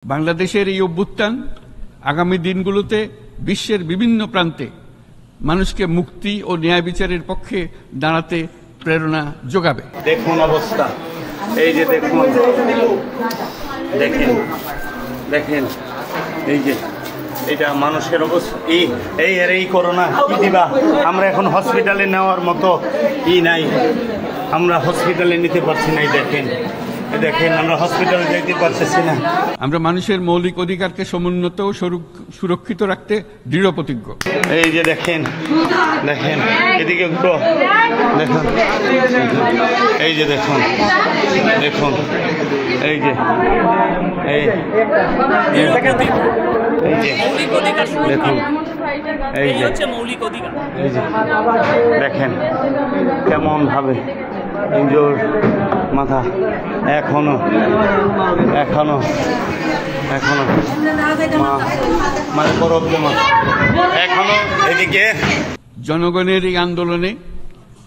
বাংলাদেশের এই অভ্যুত্থান আগামী দিনগুলোতে বিশ্বের বিভিন্ন প্রান্তে মানুষকে মুক্তি ও ন্যায় বিচারের পক্ষে দাঁড়াতে প্রেরণা যোগাবে। দেখুন অবস্থা, এই যে দেখুন, দেখেন দেখেন, এই যে এটা মানুষের অবস্থা। এই করোনা কি দিবা, আমরা এখন হসপিটালে নেওয়ার মতো নাই, আমরা হসপিটালে নিতে পারছি না। দেখেন দেখেন, আমরা হসপিটালে যেতে পারতেছি না। আমরা মানুষের মৌলিক অধিকারকে সমুন্নত ও সুরক্ষিত রাখতে দৃঢ় প্রতিজ্ঞ। এই যে দেখেন দেখেন, এদিকে একটু দেখুন, এই যে দেখুন দেখুন, এই যে এই দেখুন, এই যে মৌলিক অধিকার, এই যে দেখেন কেমন ভাবে ইনজোর মাথা, এখনো এখনো এখনো মানে এখনো। এদিকে জনগণের এই আন্দোলনে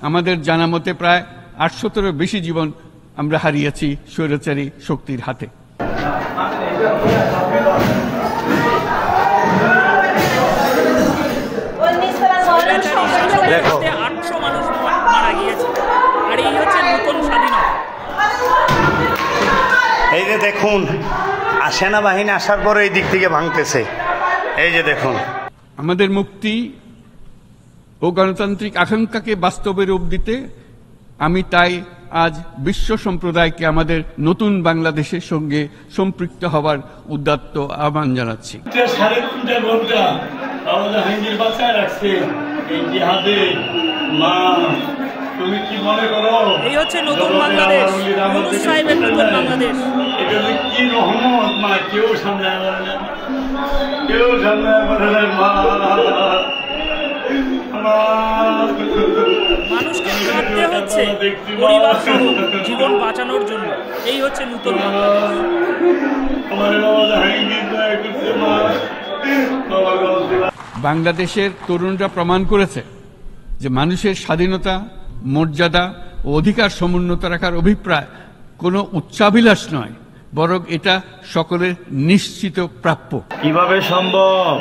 আমাদের জানা মতে প্রায় 800-এরও বেশি জীবন আমরা হারিয়েছি স্বৈরাচারী শক্তির হাতে। দেখো 800 মানুষ মারা গিয়েছে, আর এই হচ্ছে নতুন স্বাধীনতা। এই যে দেখুন, সেনাবাহিনী আসার পরে এই দিক থেকে ভাঙতেছে। এই যে দেখুন, আমাদের মুক্তি ও গণতান্ত্রিক আকাঙ্ক্ষাকে বাস্তবে রূপ দিতে আমি তাই আজ বিশ্ব সম্প্রদায়কে আমাদের নতুন বাংলাদেশের সঙ্গে সম্পৃক্ত হবার উদাত্ত আহ্বান জানাচ্ছি। 3.5 ঘন্টা আমাদের হাইন্দির বাঁচায় রাখছে এই জিহাদে। মা, তুমি কি মনে করো এই হচ্ছে নতুন বাংলাদেশ, ইউনূস সাহেবের নতুন বাংলাদেশ? এটা কি রহমত মা, কেউ সামলায় পারে না, কেউ সামলায় পারে না মা। মানুষকে কাঁদতে হচ্ছে পরিবার সহ জীবন বাঁচানোর জন্য। এই হচ্ছে নতুন বাংলাদেশ। বাংলাদেশের তরুণরা প্রমাণ করেছে যে মানুষের স্বাধীনতা, মর্যাদা ও অধিকার সমুন্নত রাখার অভিপ্রায় কোনো উচ্চাভিলাষ নয়, বরং এটা সকলের নিশ্চিত প্রাপ্য। কিভাবে সম্ভব,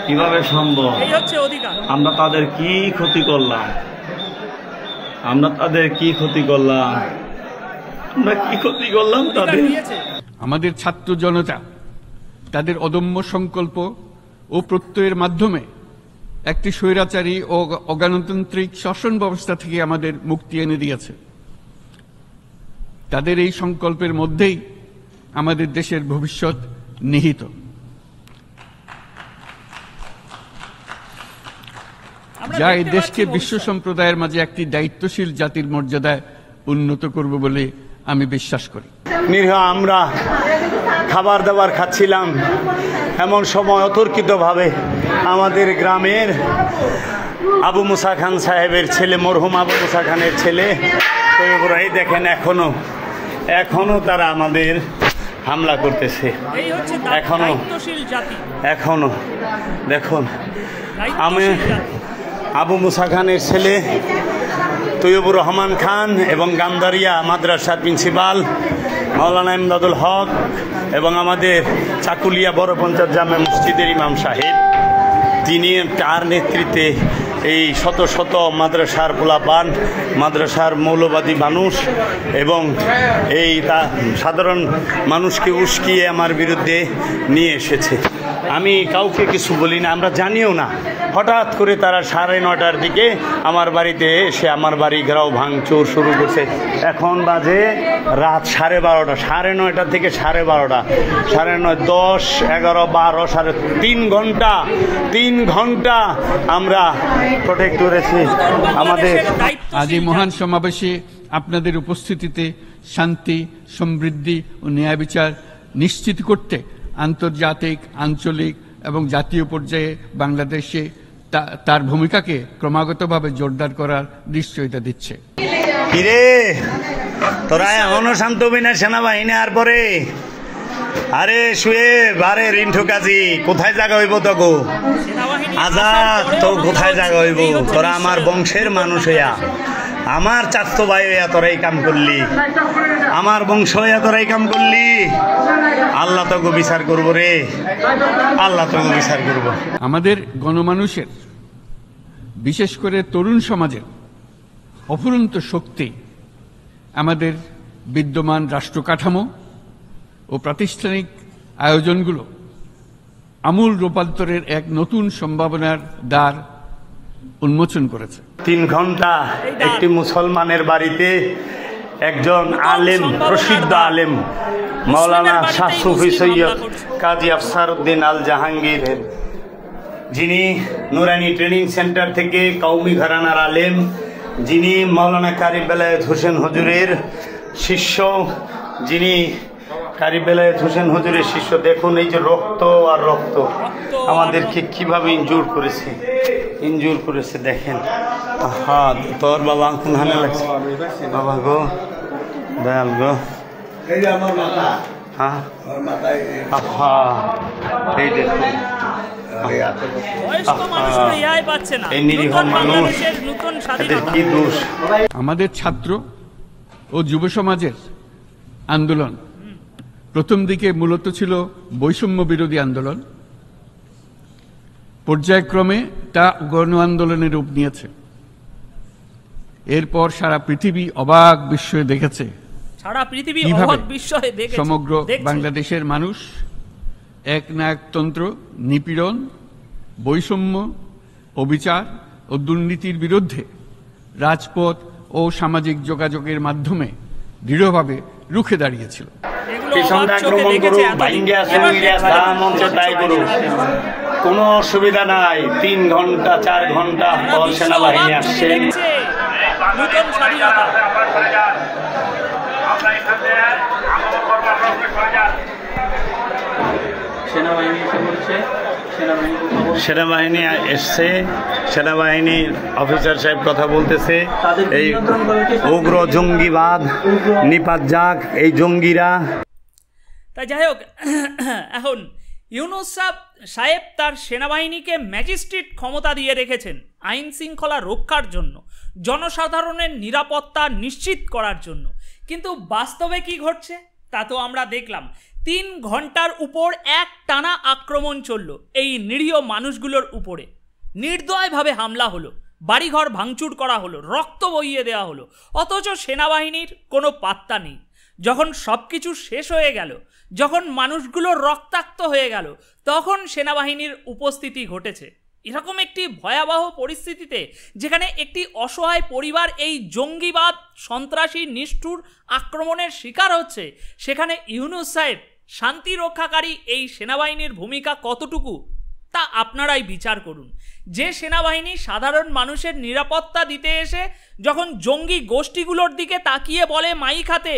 কিভাবে সম্ভব? এই হচ্ছে অধিকার। আমরা তাদের কি ক্ষতি করলাম, আমরা তাদের কি ক্ষতি করলাম, আমরা কি ক্ষতি করলাম তাদের? আমাদের ছাত্র জনতা তাদের অদম্য সংকল্প ও প্রত্যয়ের মাধ্যমে একটি স্বৈরাচারী ও অগণতান্ত্রিক শাসন ব্যবস্থা থেকে আমাদের মুক্তি এনে দিয়েছে। তাদের এই সংকল্পের মধ্যেই আমাদের দেশের ভবিষ্যৎ নিহিত। যা এই দেশকে বিশ্ব সম্প্রদায়ের মাঝে একটি দায়িত্বশীল জাতির মর্যাদায় উন্নত করবে বলে আমি বিশ্বাস করি। নিরীহ আমরা খাবার দাবার খাচ্ছিলাম, এমন সময় অতর্কিতভাবে আমাদের গ্রামের আবু মুসা খান সাহেবের ছেলে, মরহুম আবু মুসা খানের ছেলে, এই দেখেন এখনো তারা আমাদের হামলা করতেছে। এখনো দেখুন, আমি আবু মুসা খানের ছেলে তৈয়বুর রহমান খান এবং গান্ধারিয়া মাদ্রাসার প্রিন্সিপাল মাওলানা ইমদাদুল হক এবং আমাদের চাকুলিয়া বড় পঞ্চায়েত জামে মসজিদের ইমাম সাহেব, তিনি তার নেতৃত্বে এই শত শত মাদ্রাসার পোলাপান, মাদ্রাসার মৌলবাদী মানুষ এবং এই সাধারণ মানুষকে উস্কিয়ে আমার বিরুদ্ধে নিয়ে এসেছে। আমি কাউকে কিছু বলি না, আমরা জানিও না। হঠাৎ করে তারা 9:30টার দিকে আমার বাড়িতে এসে আমার বাড়ি ঘেরাও ভাঙচুর শুরু করছে। এখন বাজে রাত 12:30, 9:30 থেকে 12:30, 9:30, 10, 11, 12, 3 ঘন্টা আমরা প্রোটেক্ট করেছি। আমাদের আজ এই মহান সমাবেশে আপনাদের উপস্থিতিতে শান্তি, সমৃদ্ধি ও ন্যায় বিচার নিশ্চিত করতে আন্তর্জাতিক, আঞ্চলিক এবং জাতীয় পর্যায়ে বাংলাদেশে তার ভূমিকাকে ক্রমাগতভাবে জোরদার করার নিশ্চয়তা দিচ্ছে। কিরে তোরা এখনো শান্ত হবি না সেনাবাহিনী আর পরে? আরে শুয়ে বারে রিন্টু কাজী, কোথায় জায়গা হইব তোকে? আজাদ তো কোথায় জায়গা হইব? তোরা আমার বংশের মানুষ হইয়া আমার চাচতো ভাই তোরাই কাম করলি, আমার বংশ তোরাই কাম করলি, আল্লাহ তোকে বিচার করবো রে, আল্লাহ তোকে বিচার করবো। আমাদের গণমানুষের, বিশেষ করে তরুণ সমাজের অফুরন্ত শক্তি আমাদের বিদ্যমান রাষ্ট্র কাঠামো ও প্রাতিষ্ঠানিক আয়োজনগুলো আমূল রূপান্তরের এক নতুন সম্ভাবনার দ্বার উন্মোচন করেছে। 3 ঘন্টা একটি মুসলমানের বাড়িতে একজন আলেম, প্রসিদ্ধ আলেম মাওলানা শাহ সুফি সৈয়দ কাজী আফসার উদ্দিন আল জাহাঙ্গীরের, যিনি নুরানি ট্রেনিং সেন্টার থেকে কওমি ঘরানার আলেম, যিনি মাওলানা কারি বেলায়েত হোসেন হুজুরের শিষ্য, যিনি কারি বেলায়েত হোসেন হুজুরের শিষ্য। দেখুন এই যে রক্ত আর রক্ত আমাদেরকে কিভাবে ইনজুর করেছে দেখেন। হ্যাঁ, তোর বাবা কোন হানে লাগছে? বাবা গো, দয়াল গো, হ্যাঁ এই দেখুন, এই নিরীহ মানুষ, এদের কি দোষ? আমাদের ছাত্র ও যুব সমাজের আন্দোলন প্রথম দিকে মূলত ছিল বৈষম্য বিরোধী আন্দোলন, পর্যায়ক্রমে তা গণ আন্দোলনের রূপ নিয়েছে। এরপর সারা পৃথিবী অবাক বিস্ময়ে দেখেছে সমগ্র বাংলাদেশের মানুষ একনায়কতন্ত্র, নিপীড়ন, বৈষম্য, অবিচার ও দুর্নীতির বিরুদ্ধে রাজপথ ও সামাজিক যোগাযোগের মাধ্যমে দৃঢ়ভাবে রুখে দাঁড়িয়েছিল। কোনো অসুবিধা নাই, 3 ঘন্টা 4 ঘন্টা পর সেনাবাহিনী আসছে। সেনাবাহিনী এসছে, সেনাবাহিনীর অফিসার সাহেব কথা বলতেছে, এই উগ্র জঙ্গিবাদ নিপাত যাক, এই জঙ্গিরা। তাই যাই হোক, এখন ইউনূস সাহেব তার সেনাবাহিনীকে ম্যাজিস্ট্রেট ক্ষমতা দিয়ে রেখেছেন আইন শৃঙ্খলা রক্ষার জন্য, জনসাধারণের নিরাপত্তা নিশ্চিত করার জন্য। কিন্তু বাস্তবে কি ঘটছে তা তো আমরা দেখলাম। 3 ঘন্টার উপর এক টানা আক্রমণ চলল এই নিরীহ মানুষগুলোর উপরে, নির্দয়ভাবে হামলা হলো, বাড়িঘর ভাঙচুর করা হলো, রক্ত বইয়ে দেওয়া হলো, অথচ সেনাবাহিনীর কোনো পাত্তা নেই। যখন সব কিছু শেষ হয়ে গেল, যখন মানুষগুলো রক্তাক্ত হয়ে গেল, তখন সেনাবাহিনীর উপস্থিতি ঘটেছে। এরকম একটি ভয়াবহ পরিস্থিতিতে যেখানে একটি অসহায় পরিবার এই জঙ্গিবাদ, সন্ত্রাসী, নিষ্ঠুর আক্রমণের শিকার হচ্ছে, সেখানে ইউনূস সাহেব শান্তি রক্ষাকারী এই সেনাবাহিনীর ভূমিকা কতটুকু তা আপনারাই বিচার করুন। যে সেনাবাহিনী সাধারণ মানুষের নিরাপত্তা দিতে এসে যখন জঙ্গি গোষ্ঠীগুলোর দিকে তাকিয়ে বলে মাইক হাতে,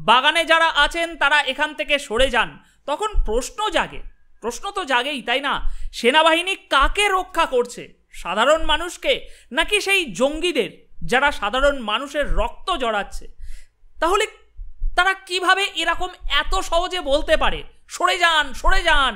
বাগানে যারা আছেন তারা এখান থেকে সরে যান, তখন প্রশ্ন তো জাগেই, তাই না? সেনাবাহিনী কাকে রক্ষা করছে? সাধারণ মানুষকে, নাকি সেই জঙ্গিদের যারা সাধারণ মানুষের রক্ত জড়াচ্ছে? তাহলে তারা কিভাবে এরকম এত সহজে বলতে পারে সরে যান, সরে যান?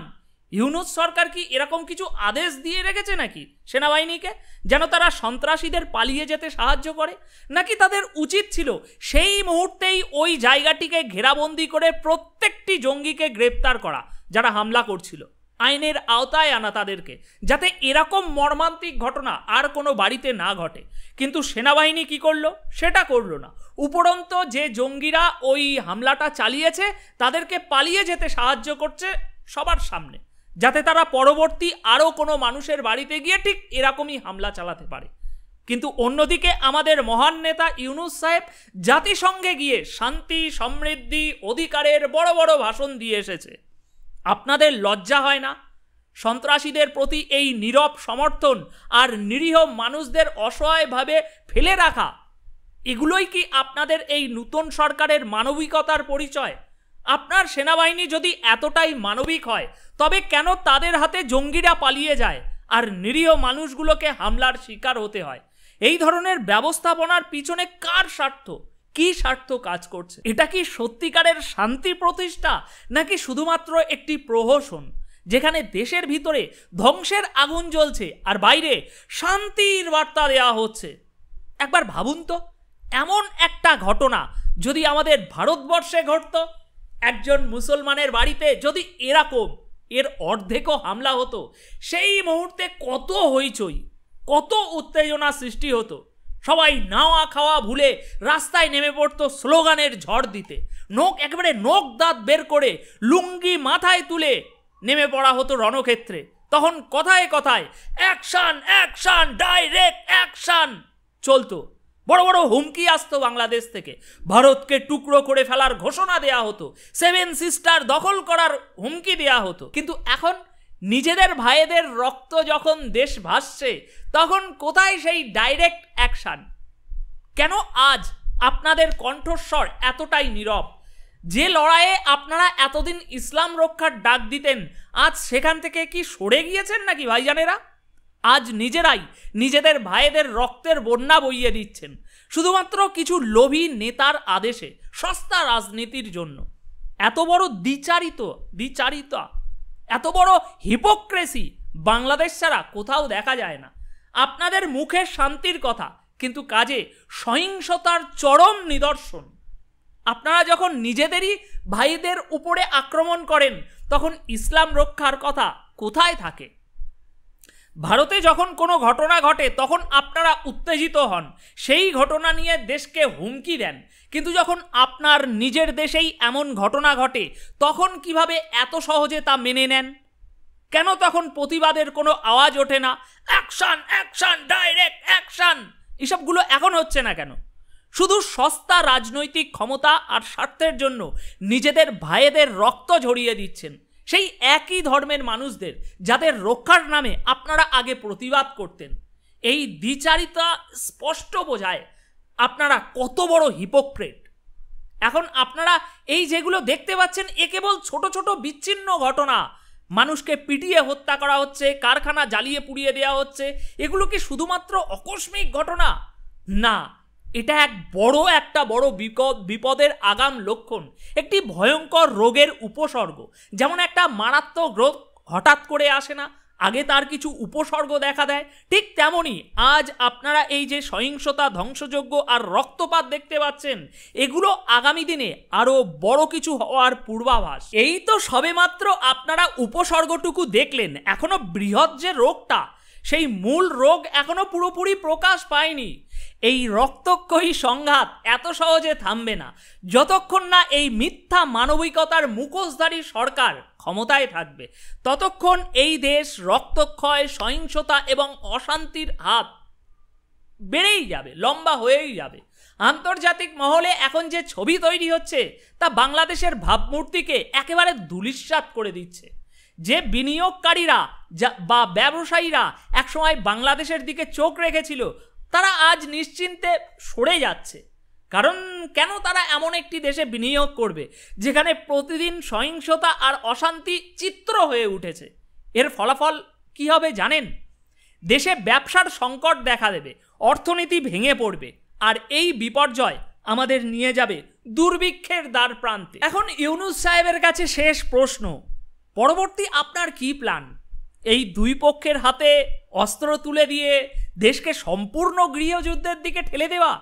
ইউনূস সরকার কি এরকম কিছু আদেশ দিয়ে রেখেছে নাকি সেনাবাহিনীকে, যেন তারা সন্ত্রাসীদের পালিয়ে যেতে সাহায্য করে? নাকি তাদের উচিত ছিল সেই মুহূর্তেই ওই জায়গাটিকে ঘেরাবন্দি করে প্রত্যেকটি জঙ্গিকে গ্রেপ্তার করা যারা হামলা করছিল, আইনের আওতায় আনা তাদেরকে, যাতে এরকম মর্মান্তিক ঘটনা আর কোনো বাড়িতে না ঘটে? কিন্তু সেনাবাহিনী কি করলো? সেটা করলো না। উপরন্ত যে জঙ্গিরা ওই হামলাটা চালিয়েছে তাদেরকে পালিয়ে যেতে সাহায্য করছে সবার সামনে, যাতে তারা পরবর্তী আরও কোনো মানুষের বাড়িতে গিয়ে ঠিক এরকমই হামলা চালাতে পারে। কিন্তু অন্যদিকে আমাদের মহান নেতা ইউনূস সাহেব জাতিসংঘে গিয়ে শান্তি, সমৃদ্ধি, অধিকারের বড় বড় ভাষণ দিয়ে এসেছে। আপনাদের লজ্জা হয় না? সন্ত্রাসীদের প্রতি এই নীরব সমর্থন আর নিরীহ মানুষদের অসহায়ভাবে ফেলে রাখা, এগুলোই কি আপনাদের এই নতুন সরকারের মানবিকতার পরিচয়? আপনার সেনাবাহিনী যদি এতটাই মানবিক হয়, তবে কেন তাদের হাতে জঙ্গিরা পালিয়ে যায় আর নিরীহ মানুষগুলোকে হামলার শিকার হতে হয়? এই ধরনের ব্যবস্থাপনার পিছনে কার স্বার্থ, কি স্বার্থ কাজ করছে? এটা কি সত্যিকারের শান্তি প্রতিষ্ঠা, নাকি শুধুমাত্র একটি প্রহসন, যেখানে দেশের ভিতরে ধ্বংসের আগুন জ্বলছে আর বাইরে শান্তির বার্তা দেওয়া হচ্ছে? একবার ভাবুন তো, এমন একটা ঘটনা যদি আমাদের ভারতবর্ষে ঘটত, একজন মুসলমানের বাড়িতে যদি এরকম এর অর্ধেকও হামলা হতো, সেই মুহূর্তে কত হইচই, কত উত্তেজনা সৃষ্টি হতো। সবাই নাওয়া খাওয়া ভুলে রাস্তায় নেমে পড়তো স্লোগানের ঝড় দিতে। একেবারে নখ দাঁত বের করে লুঙ্গি মাথায় তুলে নেমে পড়া হতো রণক্ষেত্রে। তখন কথায় কথায় অ্যাকশন অ্যাকশন, ডাইরেক্ট অ্যাকশন চলতো। বড় বড় হুমকি আসতো বাংলাদেশ থেকে, ভারতকে টুকরো করে ফেলার ঘোষণা দেয়া হতো, 7 সিস্টার দখল করার হুমকি দেয়া হতো। কিন্তু এখন নিজেদের ভাইদের রক্ত যখন দেশ ভাসছে, তখন কোথায় সেই ডাইরেক্ট অ্যাকশন? কেন আজ আপনাদের কণ্ঠস্বর এতটাই নীরব? যে লড়াইয়ে আপনারা এতদিন ইসলাম রক্ষার ডাক দিতেন, আজ সেখান থেকে কি সরে গিয়েছেন নাকি ভাইজানেরা? আজ নিজেরাই নিজেদের ভাইদের রক্তের বন্যা বইয়ে দিচ্ছেন শুধুমাত্র কিছু লোভী নেতার আদেশে, সস্তা রাজনীতির জন্য। এত বড় দ্বিচারিতা, এত বড় হিপোক্রেসি বাংলাদেশ ছাড়া কোথাও দেখা যায় না। আপনাদের মুখে শান্তির কথা, কিন্তু কাজে সহিংসতার চরম নিদর্শন। আপনারা যখন নিজেদেরই ভাইদের উপরে আক্রমণ করেন, তখন ইসলাম রক্ষার কথা কোথায় থাকে? ভারতে যখন কোনো ঘটনা ঘটে, তখন আপনারা উত্তেজিত হন, সেই ঘটনা নিয়ে দেশকে হুমকি দেন। কিন্তু যখন আপনার নিজের দেশেই এমন ঘটনা ঘটে, তখন কিভাবে এত সহজে তা মেনে নেন? কেন তখন প্রতিবাদের কোনো আওয়াজ ওঠে না? অ্যাকশন অ্যাকশন, ডাইরেক্ট অ্যাকশন, এসবগুলো এখন হচ্ছে না কেন? শুধু সস্তা রাজনৈতিক ক্ষমতা আর স্বার্থের জন্য নিজেদের ভাইদের রক্ত ঝরিয়ে দিচ্ছেন, সেই একই ধর্মের মানুষদের যাদের রক্ষার নামে আপনারা আগে প্রতিবাদ করতেন। এই দ্বিচারিতা স্পষ্ট বোঝায় আপনারা কত বড় হিপোক্রেট। এখন আপনারা এই যেগুলো দেখতে পাচ্ছেন, এ কেবল ছোট ছোট বিচ্ছিন্ন ঘটনা। মানুষকে পিটিয়ে হত্যা করা হচ্ছে, কারখানা জ্বালিয়ে পুড়িয়ে দেওয়া হচ্ছে, এগুলো কি শুধুমাত্র আকস্মিক ঘটনা? না, এটা একটা বড় বিপদের আগাম লক্ষণ, একটি ভয়ঙ্কর রোগের উপসর্গ। যেমন একটা মারাত্মক রোগ হঠাৎ করে আসে না, আগে তার কিছু উপসর্গ দেখা দেয়, ঠিক তেমনই আজ আপনারা এই যে সহিংসতা, ধ্বংসযজ্ঞ আর রক্তপাত দেখতে পাচ্ছেন, এগুলো আগামী দিনে আরও বড় কিছু হওয়ার পূর্বাভাস। এই তো সবেমাত্র আপনারা উপসর্গটুকু দেখলেন, এখনো বৃহৎ যে রোগটা, সেই মূল রোগ এখনো পুরোপুরি প্রকাশ পায়নি। এই রক্তক্ষয়ী সংঘাত এত সহজে থামবে না যতক্ষণ না এই মিথ্যা মানবিকতার মুখোশধারী সরকার ক্ষমতায় থাকবে। ততক্ষণ এই দেশ রক্তক্ষয়, সহিংসতা এবং অশান্তির হাত বেড়েই যাবে, লম্বা হয়েই যাবে। আন্তর্জাতিক মহলে এখন যে ছবি তৈরি হচ্ছে, তা বাংলাদেশের ভাবমূর্তিকে একেবারে ধূলিসাৎ করে দিচ্ছে। যে বিনিয়োগকারীরা বা ব্যবসায়ীরা একসময় বাংলাদেশের দিকে চোখ রেখেছিল, তারা আজ নিশ্চিন্তে সরে যাচ্ছে। কারণ কেন তারা এমন একটি দেশে বিনিয়োগ করবে যেখানে প্রতিদিন সহিংসতা আর অশান্তি চিত্র হয়ে উঠেছে? এর ফলাফল কি হবে জানেন? দেশে ব্যবসার সংকট দেখা দেবে, অর্থনীতি ভেঙে পড়বে, আর এই বিপর্যয় আমাদের নিয়ে যাবে দুর্ভিক্ষের দ্বার প্রান্তে। এখন ইউনূস সাহেবের কাছে শেষ প্রশ্ন, পরবর্তী আপনার কি প্ল্যান? এই দুই পক্ষের হাতে অস্ত্র তুলে দিয়ে দেশকে সম্পূর্ণ গৃহযুদ্ধের দিকে ঠেলে দেওয়া?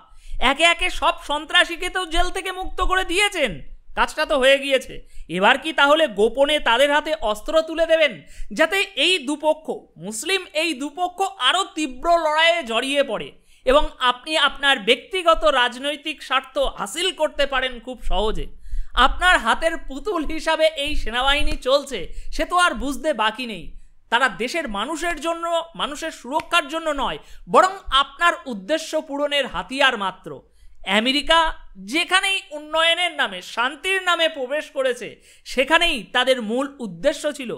একে একে সব সন্ত্রাসীকে তো জেল থেকে মুক্ত করে দিয়েছেন, কাজটা তো হয়ে গিয়েছে। এবার কি তাহলে গোপনে তাদের হাতে অস্ত্র তুলে দেবেন, যাতে এই দুপক্ষ, মুসলিম এই দুপক্ষ আরও তীব্র লড়াইয়ে জড়িয়ে পড়ে এবং আপনি আপনার ব্যক্তিগত রাজনৈতিক স্বার্থ হাসিল করতে পারেন খুব সহজে? আপনার হাতের পুতুল হিসাবে এই সেনাবাহিনী চলছে, সে তো আর বুঝতে বাকি নেই। তারা দেশের মানুষের জন্য, মানুষের সুরক্ষার জন্য নয়, বরং আপনার উদ্দেশ্য পূরণের হাতিয়ার মাত্র। আমেরিকা যেখানেই উন্নয়নের নামে, শান্তির নামে প্রবেশ করেছে, সেখানেই তাদের মূল উদ্দেশ্য ছিল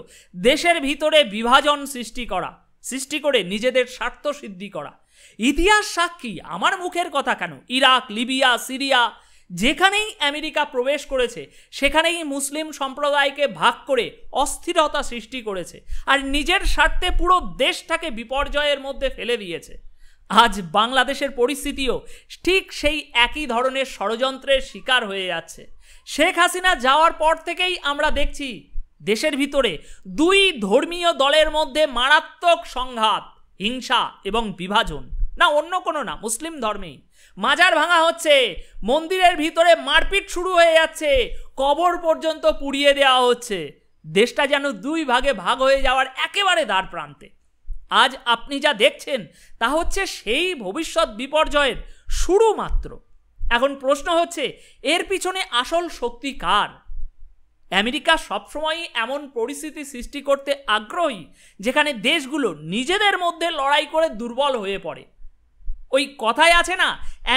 দেশের ভিতরে বিভাজন সৃষ্টি করে নিজেদের স্বার্থ সিদ্ধি করা। ইতিহাস সাক্ষী, আমার মুখের কথা কেন, ইরাক, লিবিয়া, সিরিয়া, যেখানেই আমেরিকা প্রবেশ করেছে সেখানেই মুসলিম সম্প্রদায়কে ভাগ করে অস্থিরতা সৃষ্টি করেছে আর নিজের স্বার্থে পুরো দেশটাকে বিপর্যয়ের মধ্যে ফেলে দিয়েছে। আজ বাংলাদেশের পরিস্থিতিও ঠিক সেই একই ধরনের ষড়যন্ত্রের শিকার হয়ে যাচ্ছে। শেখ হাসিনা যাওয়ার পর থেকেই আমরা দেখছি দেশের ভিতরে দুই ধর্মীয় দলের মধ্যে মারাত্মক সংঘাত, হিংসা এবং বিভাজন। না অন্য কোনো না, মুসলিম ধর্মেই। মাজার ভাঙা হচ্ছে, মন্দিরের ভিতরে মারপিট শুরু হয়ে যাচ্ছে, কবর পর্যন্ত পুড়িয়ে দেওয়া হচ্ছে। দেশটা যেন দুই ভাগে ভাগ হয়ে যাওয়ার একেবারে দ্বার প্রান্তে। আজ আপনি যা দেখছেন তা হচ্ছে সেই ভবিষ্যৎ বিপর্যয়ের শুরু মাত্র। এখন প্রশ্ন হচ্ছে, এর পিছনে আসল শক্তি কার? আমেরিকা সবসময়ই এমন পরিস্থিতি সৃষ্টি করতে আগ্রহী যেখানে দেশগুলো নিজেদের মধ্যে লড়াই করে দুর্বল হয়ে পড়ে। ওই কথায় আছে না,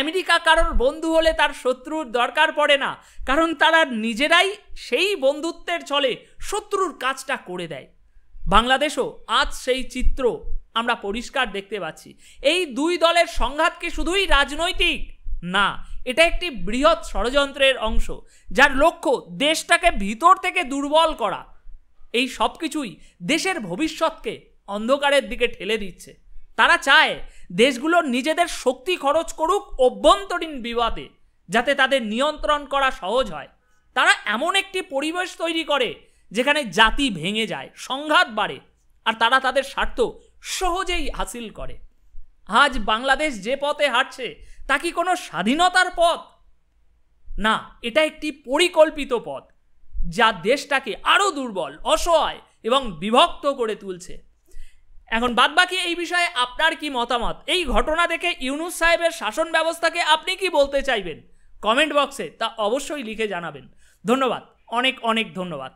আমেরিকা কারোর বন্ধু হলে তার শত্রুর দরকার পড়ে না, কারণ তারা নিজেরাই সেই বন্ধুত্বের ছলে শত্রুর কাজটা করে দেয়। বাংলাদেশও আজ সেই চিত্র আমরা পরিষ্কার দেখতে পাচ্ছি। এই দুই দলের সংঘাত কি শুধুই রাজনৈতিক? না, এটা একটি বৃহৎ ষড়যন্ত্রের অংশ, যার লক্ষ্য দেশটাকে ভিতর থেকে দুর্বল করা। এই সব কিছুই দেশের ভবিষ্যৎকে অন্ধকারের দিকে ঠেলে দিচ্ছে। তারা চায় দেশগুলো নিজেদের শক্তি খরচ করুক অভ্যন্তরীণ বিবাদে, যাতে তাদের নিয়ন্ত্রণ করা সহজ হয়। তারা এমন একটি পরিবেশ তৈরি করে যেখানে জাতি ভেঙে যায়, সংঘাত বাড়ে, আর তারা তাদের স্বার্থ সহজেই হাসিল করে। আজ বাংলাদেশ যে পথে হাঁটছে তা কি কোনো স্বাধীনতার পথ? না, এটা একটি পরিকল্পিত পথ, যা দেশটাকে আরও দুর্বল, অসহায় এবং বিভক্ত করে তুলছে। এখন বাদবাকি এই বিষয়ে আপনার কি মতামত? এই ঘটনা দেখে ইউনূস সাহেবের শাসন ব্যবস্থাকে আপনি কি বলতে চাইবেন? কমেন্ট বক্সে তা অবশ্যই লিখে জানাবেন। ধন্যবাদ, অনেক অনেক ধন্যবাদ।